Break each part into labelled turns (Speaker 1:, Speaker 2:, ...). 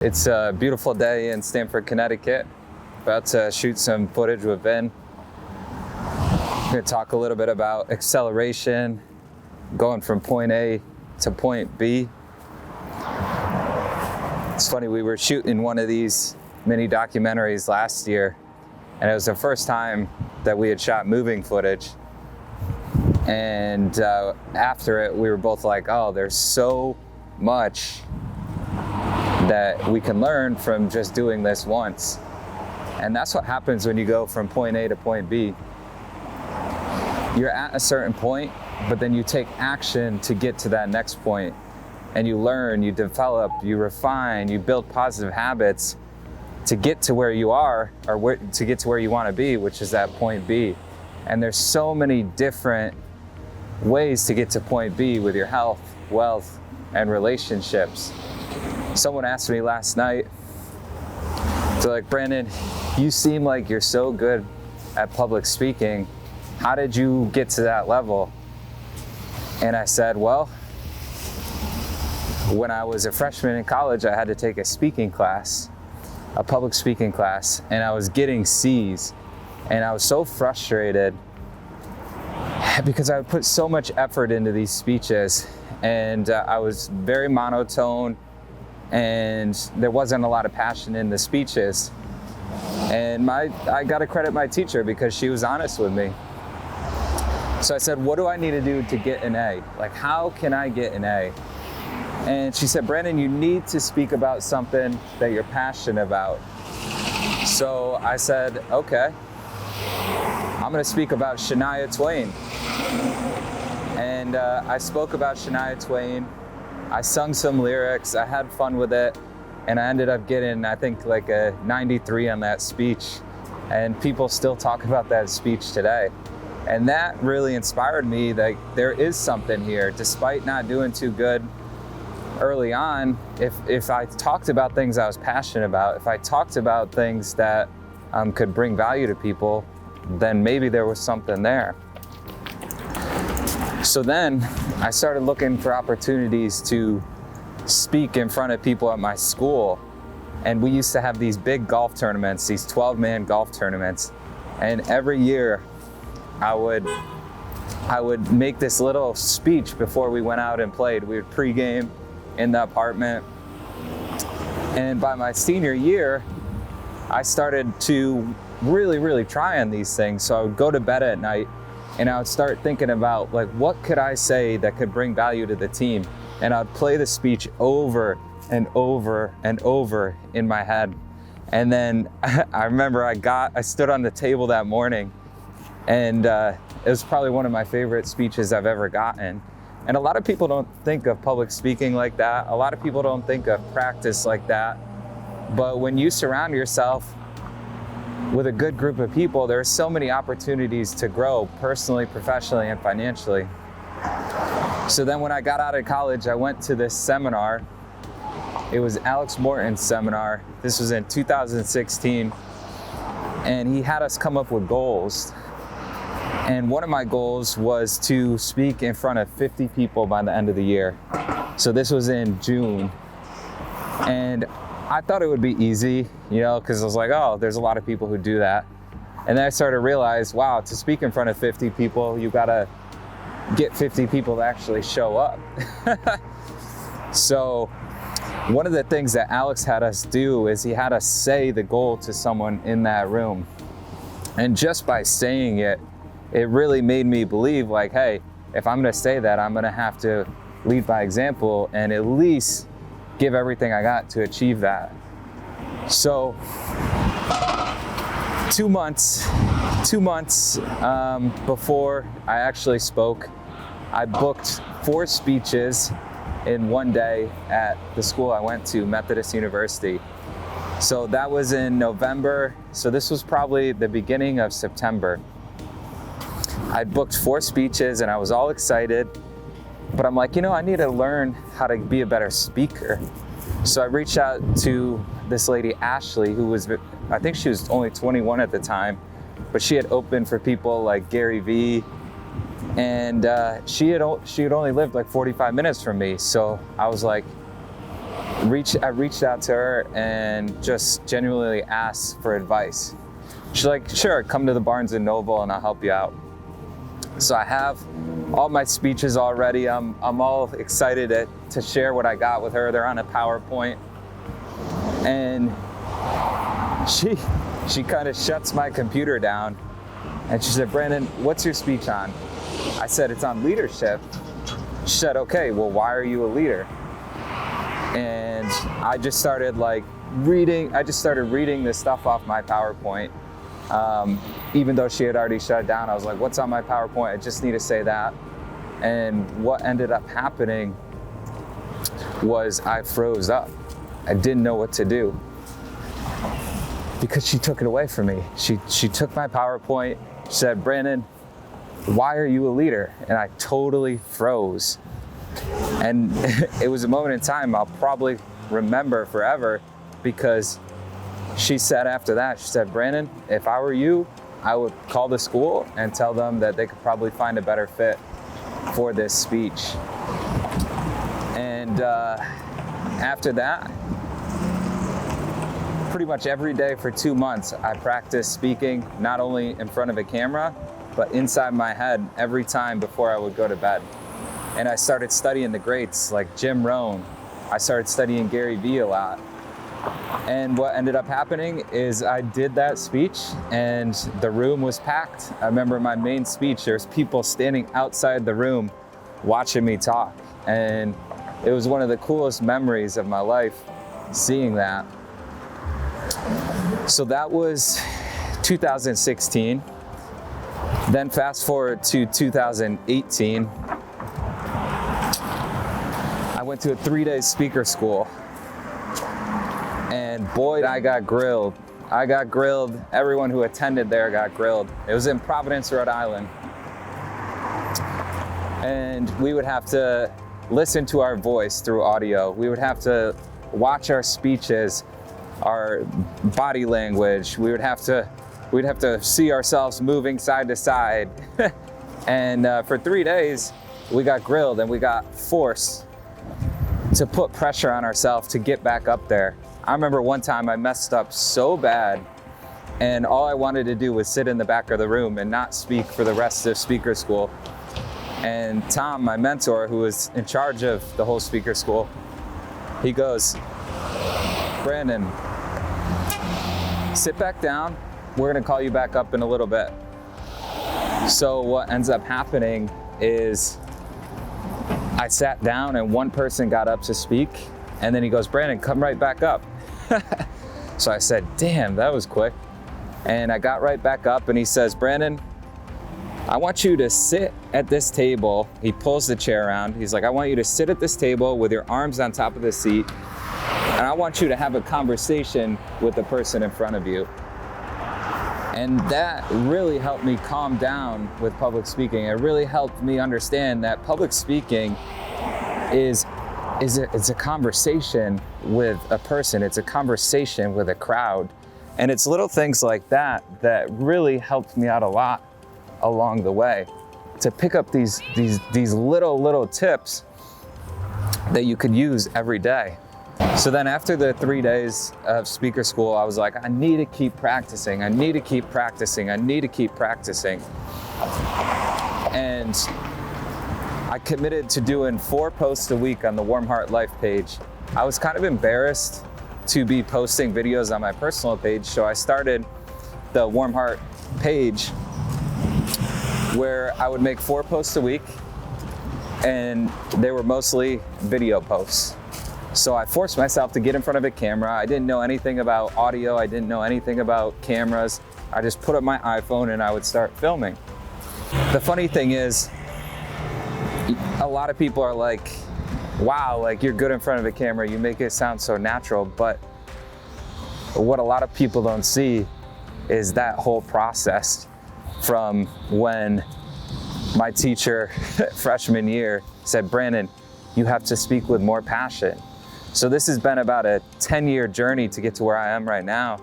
Speaker 1: It's a beautiful day in Stamford, Connecticut. About to shoot some footage with Vin. We're going to talk a little bit about acceleration, going from point A to point B. It's funny, we were shooting one of these mini documentaries last year, and it was the first time that we had shot moving footage. And after it, we were both like, oh, there's so much that we can learn from just doing this once. And that's what happens when you go from point A to point B. You're at a certain point, but then you take action to get to that next point, and you learn, you develop, you refine, you build positive habits to get to where you are, or to get to where you want to be, which is that point B. And there's so many different ways to get to point B with your health, wealth, and relationships. Someone asked me last night, they're like, Brandon, you seem like you're so good at public speaking. How did you get to that level? And I said, well, when I was a freshman in college, I had to take a speaking class, a public speaking class, and I was getting C's. And I was so frustrated because I would put so much effort into these speeches, and I was very monotone, and there wasn't a lot of passion in the speeches. And I got to credit my teacher because she was honest with me. So I said, what do I need to do to get an A? Like, how can I get an A? And she said, Brandon, you need to speak about something that you're passionate about. So I said, okay, I'm going to speak about Shania Twain. And I spoke about Shania Twain. I sung some lyrics, I had fun with it, and I ended up getting, I think, like a 93 on that speech. And people still talk about that speech today. And that really inspired me that there is something here, despite not doing too good early on. If I talked about things I was passionate about, if I talked about things that could bring value to people, then maybe there was something there. So then I started looking for opportunities to speak in front of people at my school. And we used to have these big golf tournaments, these 12-man golf tournaments. And every year I would make this little speech before we went out and played. We would pregame in the apartment. And by my senior year, I started to really try on these things. So I would go to bed at night and I would start thinking about, like, what could I say that could bring value to the team? And I'd play the speech over and over and over in my head. And then I remember I stood on the table that morning, and it was probably one of my favorite speeches I've ever gotten. And a lot of people don't think of public speaking like that. A lot of people don't think of practice like that. But when you surround yourself with a good group of people, there are so many opportunities to grow personally, professionally, and financially. So then when I got out of college, I went to this seminar. It was Alex Morton's seminar. This was in 2016. And he had us come up with goals. And one of my goals was to speak in front of 50 people by the end of the year. So this was in June. And I thought it would be easy, because I was like, oh, there's a lot of people who do that. And then I started to realize, wow, to speak in front of 50 people, you gotta get 50 people to actually show up. So one of the things that Alex had us do is he had us say the goal to someone in that room. And just by saying it, it really made me believe, like, hey, if I'm gonna say that, I'm gonna have to lead by example and at least give everything I got to achieve that. So 2 months before I actually spoke, I booked 4 speeches in one day at the school I went to, Methodist University. So that was in November. So this was probably the beginning of September. I'd booked 4 speeches and I was all excited. But I'm like, I need to learn how to be a better speaker. So I reached out to this lady, Ashley, who was, I think she was only 21 at the time, but she had opened for people like Gary Vee. And she had only lived like 45 minutes from me. So I was like, I reached out to her and just genuinely asked for advice. She's like, sure, come to the Barnes & Noble and I'll help you out. So I have all my speeches already. I'm all excited to share what I got with her. They're on a PowerPoint. And she kind of shuts my computer down and she said, Brandon, what's your speech on? I said, it's on leadership. She said, okay, well, why are you a leader? And I just started reading this stuff off my PowerPoint. Even though she had already shut it down, I was like, what's on my PowerPoint? I just need to say that. And what ended up happening was I froze up. I didn't know what to do because she took it away from me. She took my PowerPoint, said, Brandon, why are you a leader? And I totally froze. And it was a moment in time I'll probably remember forever, because she said after that, she said, Brandon, if I were you, I would call the school and tell them that they could probably find a better fit for this speech. And after that, pretty much every day for 2 months, I practiced speaking, not only in front of a camera, but inside my head every time before I would go to bed. And I started studying the greats like Jim Rohn. I started studying Gary Vee a lot. And what ended up happening is I did that speech and the room was packed. I remember my main speech, there's people standing outside the room watching me talk. And it was one of the coolest memories of my life, seeing that. So that was 2016. Then fast forward to 2018. I went to a 3-day speaker school. And boy, I got grilled. Everyone who attended there got grilled. It was in Providence, Rhode Island. And we would have to listen to our voice through audio. We would have to watch our speeches, our body language. We'd have to see ourselves moving side to side. And for 3 days, we got grilled and we got forced to put pressure on ourselves to get back up there. I remember one time I messed up so bad and all I wanted to do was sit in the back of the room and not speak for the rest of speaker school. And Tom, my mentor, who was in charge of the whole speaker school, he goes, Brandon, sit back down. We're gonna call you back up in a little bit. So what ends up happening is I sat down and one person got up to speak, and then he goes, Brandon, come right back up. So I said, damn, that was quick. And I got right back up and he says, Brandon, I want you to sit at this table. He pulls the chair around. He's like, I want you to sit at this table with your arms on top of the seat. And I want you to have a conversation with the person in front of you. And that really helped me calm down with public speaking. It really helped me understand that public speaking is a conversation with a person. It's a conversation with a crowd. And it's little things like that that really helped me out a lot along the way, to pick up these little tips that you could use every day. So then after the 3 days of speaker school, I was like, I need to keep practicing. I need to keep practicing. I need to keep practicing. And I committed to doing 4 posts a week on the Warm Heart Life page. I was kind of embarrassed to be posting videos on my personal page, so I started the Warm Heart page where I would make 4 posts a week, and they were mostly video posts. So I forced myself to get in front of a camera. I didn't know anything about audio. I didn't know anything about cameras. I just put up my iPhone and I would start filming. The funny thing is, a lot of people are like, wow, like you're good in front of a camera. You make it sound so natural. But what a lot of people don't see is that whole process from when my teacher freshman year said, Brandon, you have to speak with more passion. So this has been about a 10-year journey to get to where I am right now.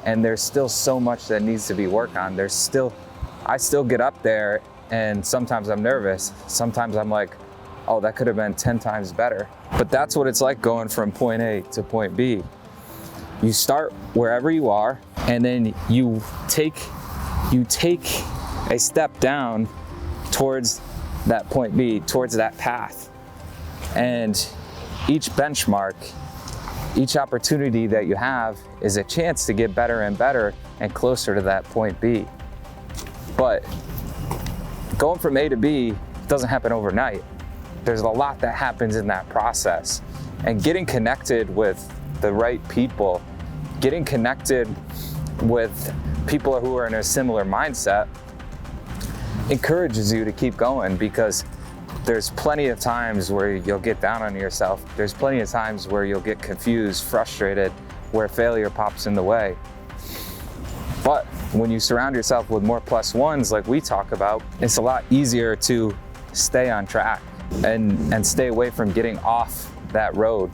Speaker 1: And there's still so much that needs to be worked on. I still get up there and sometimes I'm nervous. Sometimes I'm like, oh, that could have been 10 times better. But that's what it's like going from point A to point B. You start wherever you are, and then you take a step down towards that point B, towards that path. And each benchmark, each opportunity that you have is a chance to get better and better and closer to that point B. But going from A to B doesn't happen overnight. There's a lot that happens in that process. And getting connected with the right people, getting connected with people who are in a similar mindset encourages you to keep going, because there's plenty of times where you'll get down on yourself. There's plenty of times where you'll get confused, frustrated, where failure pops in the way. But when you surround yourself with more plus ones like we talk about, it's a lot easier to stay on track and stay away from getting off that road.